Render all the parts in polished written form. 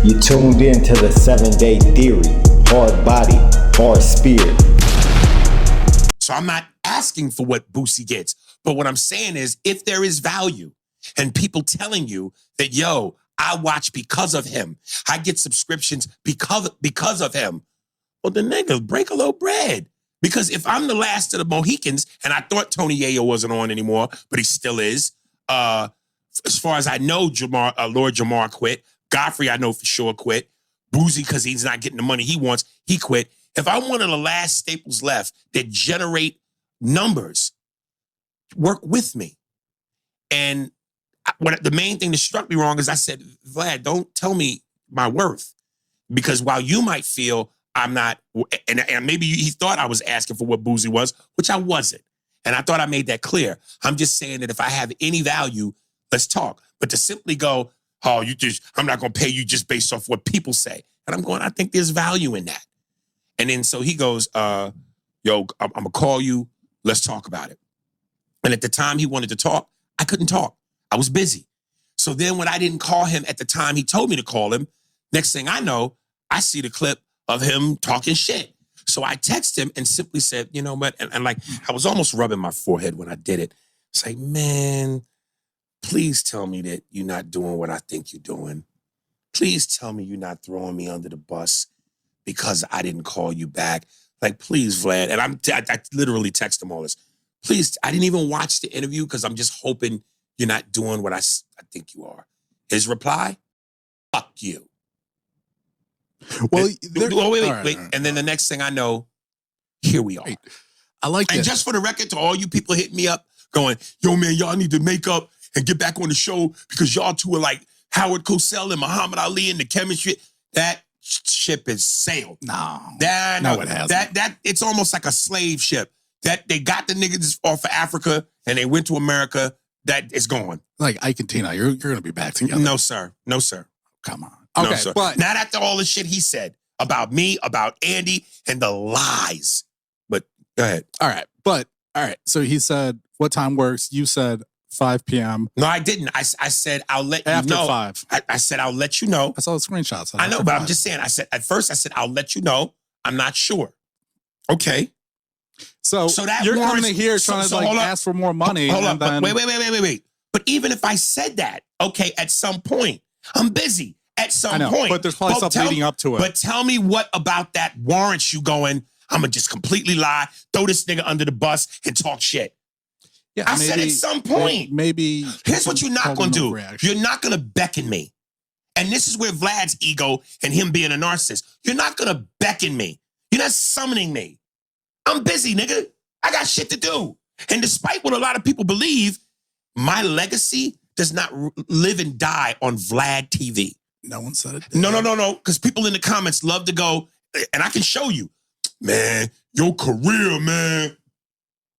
You tuned in to the 7-Day Theory. Hard body, hard spirit. So I'm not asking for what Boosie gets. But what I'm saying is, if there is value and people telling you that, yo, I watch because of him, I get subscriptions because of him, well, the nigga, break a little bread. Because if I'm the last of the Mohicans, and I thought Tony Yayo wasn't on anymore, but he still is. As far as I know, Lord Jamar quit. Godfrey, I know for sure, quit. Boosie, because he's not getting the money he wants, he quit. If I'm one of the last staples left that generate numbers, work with me. And the main thing that struck me wrong is I said, Vlad, don't tell me my worth. Because while you might feel I'm not, and maybe he thought I was asking for what Boosie was, which I wasn't. And I thought I made that clear. I'm just saying that if I have any value, let's talk. But to simply go, oh, I'm not going to pay you just based off what people say. And I'm going, I think there's value in that. And then so he goes, yo, I'm going to call you. Let's talk about it. And at the time he wanted to talk, I couldn't talk. I was busy. So then when I didn't call him at the time he told me to call him, next thing I know, I see the clip of him talking shit. So I text him and simply said, you know what? And like, I was almost rubbing my forehead when I did it. It's like, man, please tell me that you're not doing what I think you're doing. Please tell me you're not throwing me under the bus because I didn't call you back. Like, please, Vlad. And I literally text him all this. Please, I didn't even watch the interview because I'm just hoping you're not doing what I think you are. His reply, fuck you. Well, wait. And then the next thing I know, here we are. Wait, I like And this. just for the record, to all you people hitting me up, going, yo, man, y'all need to make up and get back on the show because y'all two are like Howard Cosell and Muhammad Ali and the chemistry. That ship is sailed. No, it hasn't. That it's almost like a slave ship. That they got the niggas off of Africa and they went to America. That is gone. Like Ike and Tina, you're going to be back together. No, sir. No, sir. Come on. No, Okay, sir. but Not after all the shit he said about me, about Andy, and the lies. But go ahead. All right. So he said, what time works? You said 5 p.m. No, I didn't. I said, I'll let you After know. 5. I said, I'll let you know. I saw the screenshots. I know, but I'm just saying, at first I said, I'll let you know. I'm not sure. Okay. So that you're warrants- coming here trying to like ask for more money. Hold and on. then, Wait. But even if I said that, okay, at some point, I'm busy. At some point. But there's probably stuff leading up to it. But tell me what about that warrants you going, I'm going to just completely lie, throw this nigga under the bus, and talk shit. Yeah, I said at some point. Maybe. Here's what you're not going to do. Reaction. You're not going to beckon me. And this is where Vlad's ego and him being a narcissist. You're not going to beckon me. You're not summoning me. I'm busy, nigga. I got shit to do. And despite what a lot of people believe, my legacy does not live and die on Vlad TV. No one said it. No. Because people in the comments love to go, and I can show you, man, your career, man.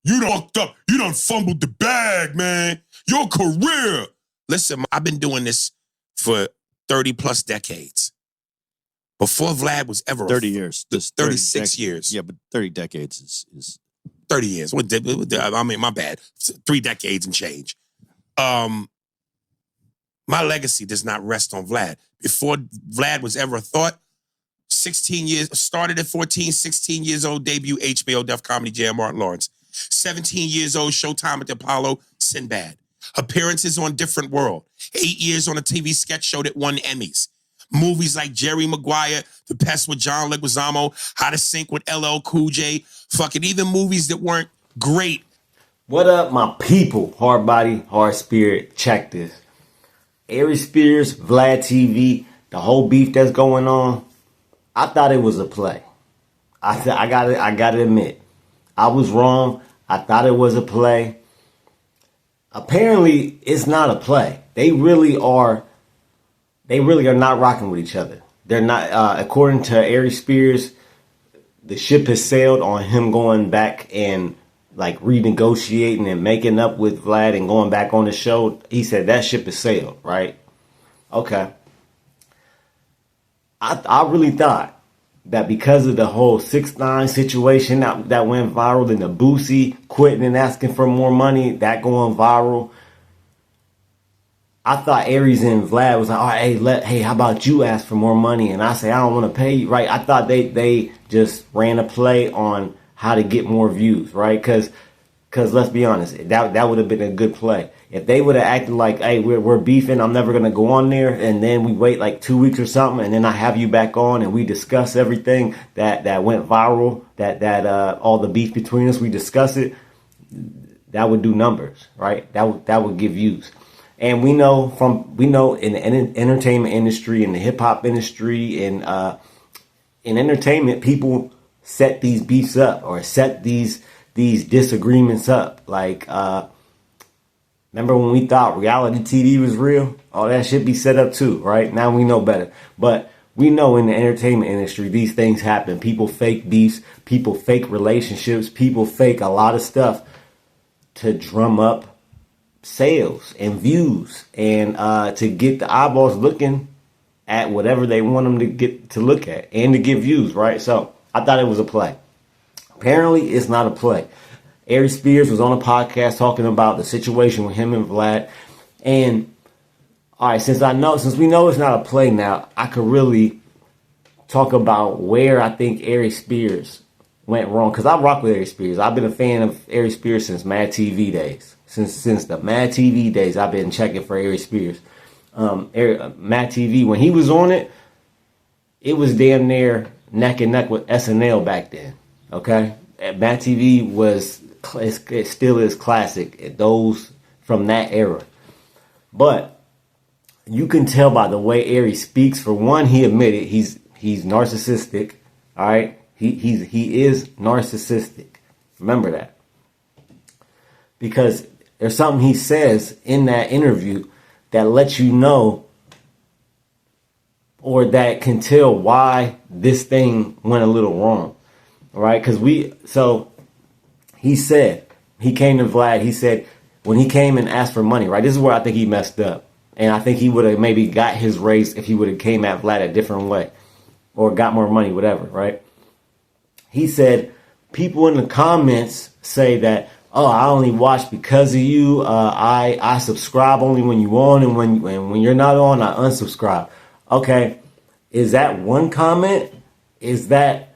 You done fucked up. You done fumbled the bag, man. Your career. Listen, I've been doing this for 30 plus decades. Before Vlad was ever 30 years. 36 years. Yeah, but 30 decades is 30 years. I mean, my bad. 3 decades and change. My legacy does not rest on Vlad. Before Vlad was ever a thought, 16 years, started at 14, 16 years old, debut HBO Def Comedy Jam, Martin Lawrence. 17 years old, Showtime at the Apollo, Sinbad. Appearances on Different World. 8 years on a TV sketch show that won Emmys. Movies like Jerry Maguire, The Pest with John Leguizamo, How to Sync with LL Cool J. Fucking even movies that weren't great. What up, my people? Hard body, hard spirit. Check this. Aries Spears, Vlad TV, the whole beef that's going on. I thought it was a play. I gotta admit, I was wrong. I thought it was a play. Apparently, it's not a play. They really are not rocking with each other. They're not, according to Aries Spears, the ship has sailed on him going back and like renegotiating and making up with Vlad and going back on the show. He said that ship has sailed, right? Okay. I really thought that because of the whole 6ix9ine situation that went viral and the Boosie quitting and asking for more money, that going viral, I thought Aries and Vlad was like, all right, hey, how about you ask for more money? And I say, I don't want to pay you, right? I thought they just ran a play on how to get more views, right? Because let's be honest, that would have been a good play. If they would have acted like, hey, we're beefing, I'm never going to go on there, and then we wait like 2 weeks or something, and then I have you back on and we discuss everything that went viral, that all the beef between us, we discuss it, that would do numbers, right? That would give views. And we know in the entertainment industry, in the hip hop industry, in entertainment, people set these beefs up or set these disagreements up. Like, remember when we thought reality TV was real? All that shit be set up too, right? Now we know better. But we know in the entertainment industry, these things happen. People fake beefs, people fake relationships, people fake a lot of stuff to drum up sales and views and to get the eyeballs looking at whatever they want them to get to look at and to get views, right? So I thought it was a play. Apparently it's not a play. Aries Spears was on a podcast talking about the situation with him and Vlad. And all right, since we know it's not a play now, I could really talk about where I think Aries Spears went wrong. Because I rock with Aries Spears. I've been a fan of Aries Spears since Mad TV days. Since the Mad TV days, I've been checking for Aries Spears. Mad TV, when he was on it, it was damn near neck and neck with SNL back then. Okay? Mad TV it still is classic. Those from that era. But you can tell by the way Aries speaks. For one, he admitted he's narcissistic. All right? He is narcissistic. Remember that. Because there's something he says in that interview that lets you know or that can tell why this thing went a little wrong. All right? Because he said, he came to Vlad, he said, when he came and asked for money, right? This is where I think he messed up. And I think he would have maybe got his raise if he would have came at Vlad a different way or got more money, whatever, right? He said, people in the comments say that, oh, I only watch because of you. I subscribe only when you on, and when you're not on, I unsubscribe. Okay, is that one comment? Is that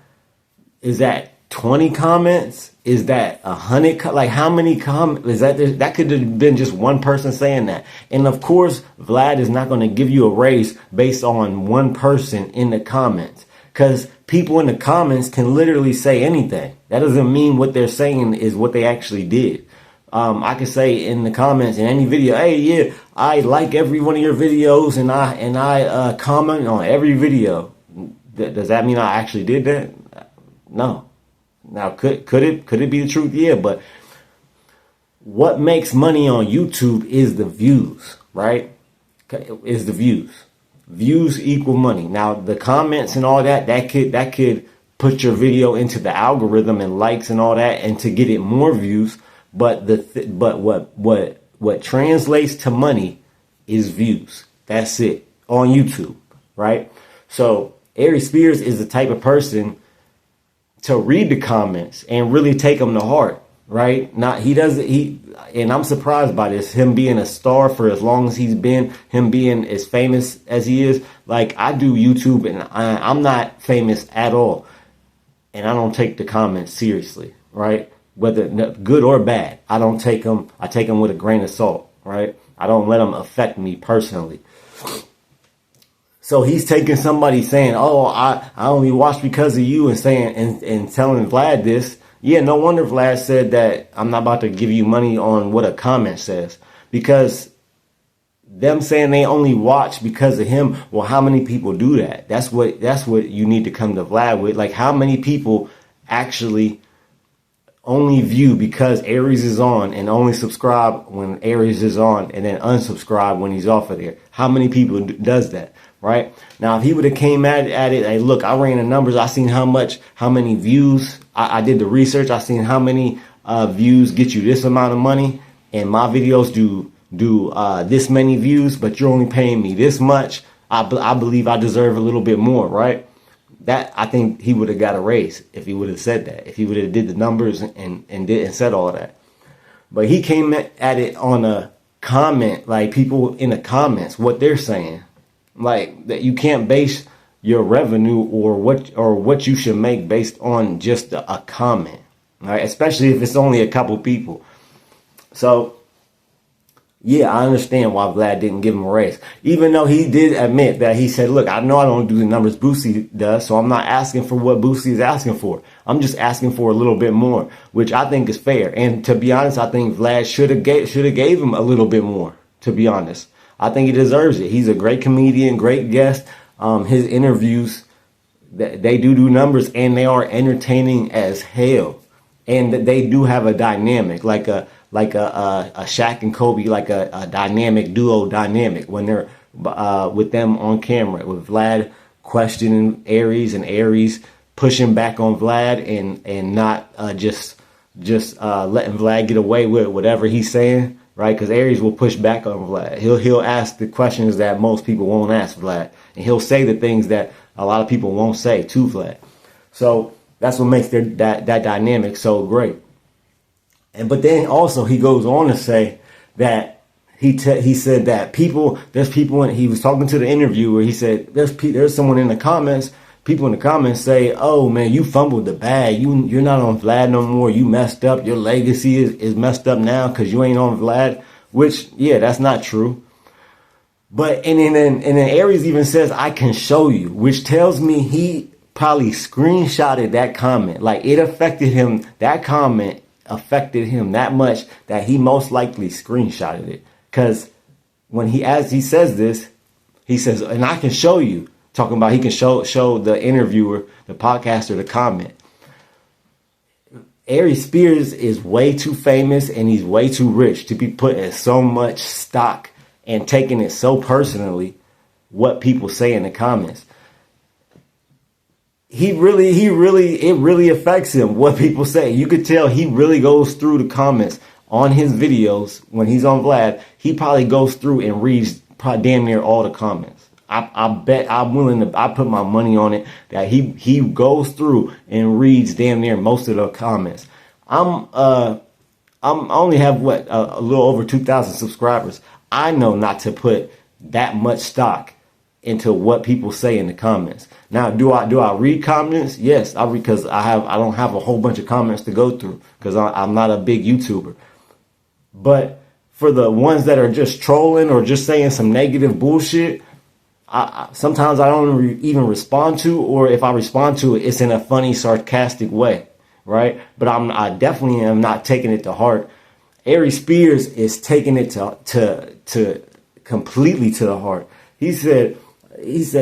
20 comments? Is that 100? Like, how many comments is that? That could have been just one person saying that. And of course, Vlad is not going to give you a raise based on one person in the comments, because people in the comments can literally say anything. That doesn't mean what they're saying is what they actually did. I could say in the comments in any video, hey, yeah, I like every one of your videos and I comment on every video. Does that mean I actually did that? No. Now, could it be the truth? Yeah, but what makes money on YouTube is the views, right? Is the views. Views equal money. Now, the comments and all that could put your video into the algorithm and likes and all that, and to get it more views. But what translates to money is views. That's it on YouTube, right? So Aries Spears is the type of person to read the comments and really take them to heart, right? And I'm surprised by this, him being a star for as long as he's been, him being as famous as he is. Like, I do YouTube and I'm not famous at all. And I don't take the comments seriously, right? Whether good or bad, I don't take them. I take them with a grain of salt, right? I don't let them affect me personally. So he's taking somebody saying, oh, I only watch because of you, and saying and telling Vlad this. Yeah, no wonder Vlad said that I'm not about to give you money on what a comment says, because them saying they only watch because of him. Well, how many people do that? That's what you need to come to Vlad with. Like, how many people actually only view because Aries is on, and only subscribe when Aries is on, and then unsubscribe when he's off of there? How many people does that? Right? Now, if he would have came at it, hey, look, I ran the numbers. I seen how many views. I did the research. I seen how many views get you this amount of money, and my videos do this many views, but you're only paying me this much. I believe I deserve a little bit more, right? That, I think he would have got a raise if he would have said that. If he would have did the numbers and said all that. But he came at it on a comment, like people in the comments, what they're saying. Like that you can't base your revenue or what you should make based on just a comment, right? Especially if it's only a couple people. So yeah, I understand why Vlad didn't give him a raise. Even though he did admit that he said, look, I know I don't do the numbers Boosie does, so I'm not asking for what Boosie is asking for. I'm just asking for a little bit more, which I think is fair. And to be honest, I think Vlad should have gave him a little bit more, to be honest. I think he deserves it. He's a great comedian, great guest. His interviews, they do numbers, and they are entertaining as hell. And they do have a dynamic, like a Shaq and Kobe, like a dynamic duo dynamic when they're with them on camera, with Vlad questioning Aries and Aries pushing back on Vlad and not just letting Vlad get away with whatever he's saying, right? Because Aries will push back on Vlad. He'll ask the questions that most people won't ask Vlad, and he'll say the things that a lot of people won't say to Vlad. So that's what makes that dynamic so great. But then also he goes on to say that he said that there's people, and he was talking to the interviewer. He said there's someone in the comments. People in the comments say, "Oh man, you fumbled the bag. You're not on Vlad no more. You messed up. Your legacy is messed up now because you ain't on Vlad." Which, yeah, that's not true. But and then Aries even says, "I can show you," which tells me he probably screenshotted that comment. Like it affected him. That comment affected him that much that he most likely screenshotted it. Because as he says this, he says, "And I can show you." Talking about he can show the interviewer, the podcaster, the comment. Aries Spears is way too famous and he's way too rich to be putting so much stock and taking it so personally what people say in the comments. It really affects him what people say. You could tell he really goes through the comments on his videos when he's on Vlad. He probably goes through and reads probably damn near all the comments. I bet I put my money on it that he goes through and reads damn near most of the comments. I only have a little over 2,000 subscribers. I know not to put that much stock into what people say in the comments. Now, do I read comments? Yes, I read, because I don't have a whole bunch of comments to go through because I'm not a big YouTuber. But for the ones that are just trolling or just saying some negative bullshit, sometimes I don't even respond to, or if I respond to it, it's in a funny, sarcastic way, right? But I definitely am not taking it to heart. Aries Spears is taking it to completely to the heart. He said,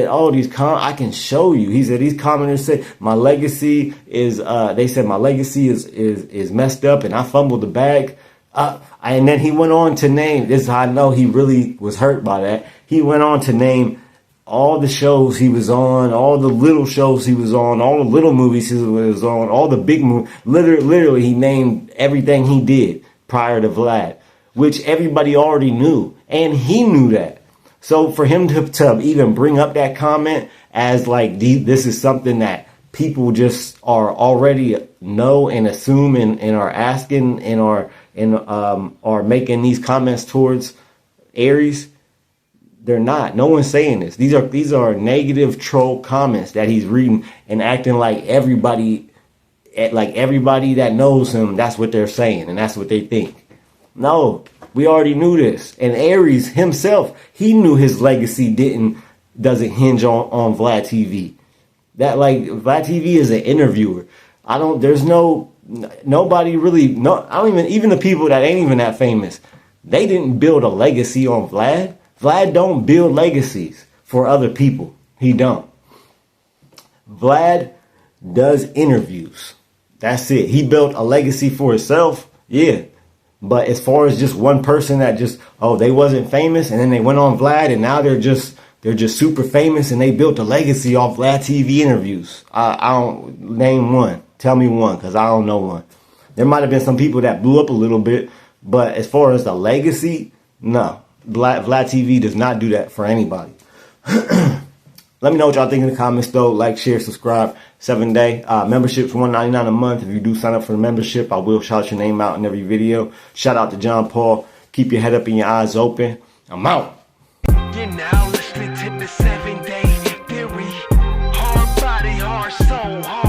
"Oh, I can show you." He said these commenters say my legacy is. They said my legacy is messed up, and I fumbled the bag. And then he went on to name. This is how I know he really was hurt by that. He went on to name all the shows he was on, all the little shows he was on, all the little movies he was on, all the big movies. Literally, he named everything he did prior to Vlad, which everybody already knew, and he knew that. So for him to even bring up that comment as like this is something that people just are already know and assume and are asking and are making these comments towards Aries. They're not. No one's saying this. These are negative troll comments that he's reading and acting like everybody that knows him, that's what they're saying and that's what they think. No, we already knew this. And Aries himself, he knew his legacy doesn't hinge on Vlad TV. That Vlad TV is an interviewer. Nobody really, even the people that ain't even that famous, they didn't build a legacy on Vlad. Vlad don't build legacies for other people. He don't. Vlad does interviews. That's it. He built a legacy for himself. Yeah. But as far as just one person that they wasn't famous and then they went on Vlad and now they're just super famous and they built a legacy off Vlad TV interviews. I don't name one. Tell me one, because I don't know one. There might have been some people that blew up a little bit, but as far as the legacy, no. Vlad TV does not do that for anybody. Let me know what y'all think in the comments, though. Like, share, subscribe. 7-day membership's $199 a month. If you do sign up for the membership, I will shout your name out in every video. Shout out to John Paul. Keep your head up and your eyes open. I'm out. You're now listening to the 7 Day Theory. Hard body, hard soul, hard